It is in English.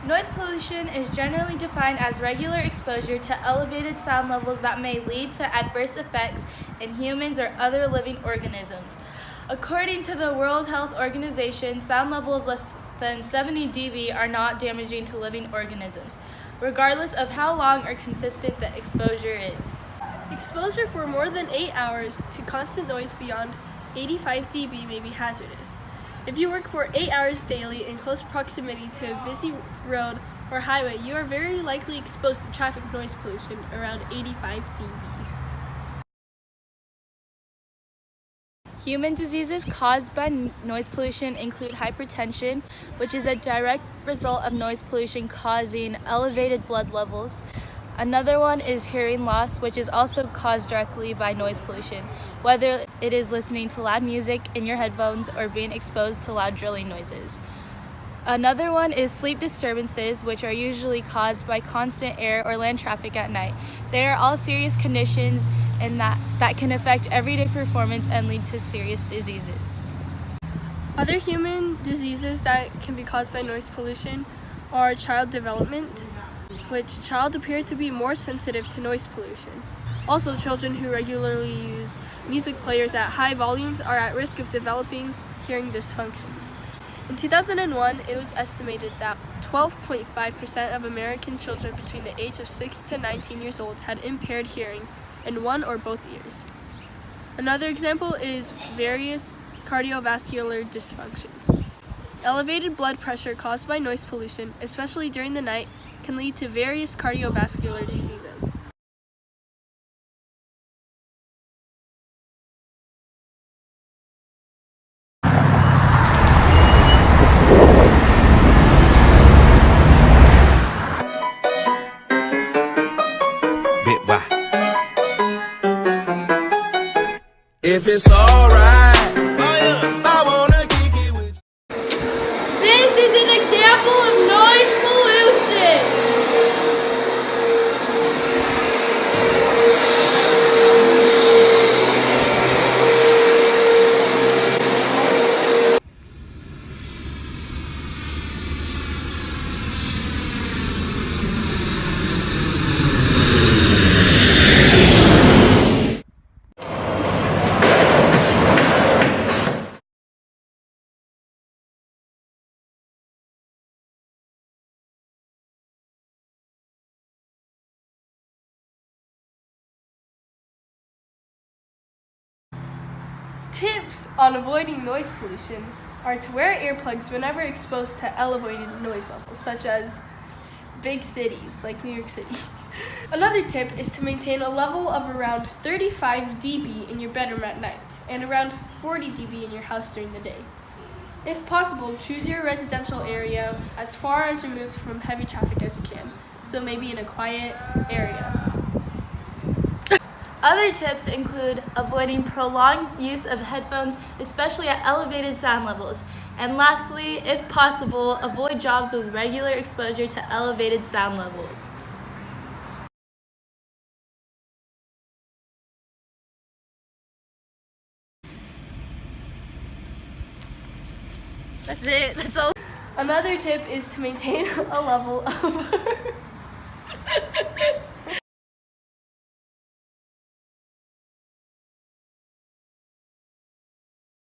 Noise pollution is generally defined as regular exposure to elevated sound levels that may lead to adverse effects in humans or other living organisms. According to the World Health Organization, sound levels less than 70 dB are not damaging to living organisms, regardless of how long or consistent the exposure is. Exposure for more than 8 hours to constant noise beyond 85 dB may be hazardous. If you work for 8 hours daily in close proximity to a busy road or highway, you are very likely exposed to traffic noise pollution around 85 dB. Human diseases caused by noise pollution include hypertension, which is a direct result of noise pollution causing elevated blood levels. Another one is hearing loss, which is also caused directly by noise pollution, whether it is listening to loud music in your headphones or being exposed to loud drilling noises. Another one is sleep disturbances, which are usually caused by constant air or land traffic at night. They are all serious conditions and that can affect everyday performance and lead to serious diseases. Other human diseases that can be caused by noise pollution are child development, which child appear to be more sensitive to noise pollution. Also, children who regularly use music players at high volumes are at risk of developing hearing dysfunctions. In 2001, it was estimated that 12.5% of American children between the age of 6 to 19 years old had impaired hearing in one or both ears. Another example is various cardiovascular dysfunctions. Elevated blood pressure caused by noise pollution, especially during the night, can lead to various cardiovascular diseases. If it's alright, I wanna kick it with you. This is an example of noise pollution. Tips on avoiding noise pollution are to wear earplugs whenever exposed to elevated noise levels, such as big cities like New York City. Another tip is to maintain a level of around 35 dB in your bedroom at night and around 40 dB in your house during the day. If possible, choose your residential area as far as removed from heavy traffic as you can, so maybe in a quiet area. Other tips include avoiding prolonged use of headphones, especially at elevated sound levels. And lastly, if possible, avoid jobs with regular exposure to elevated sound levels. That's it. That's all. Another tip is to maintain a level of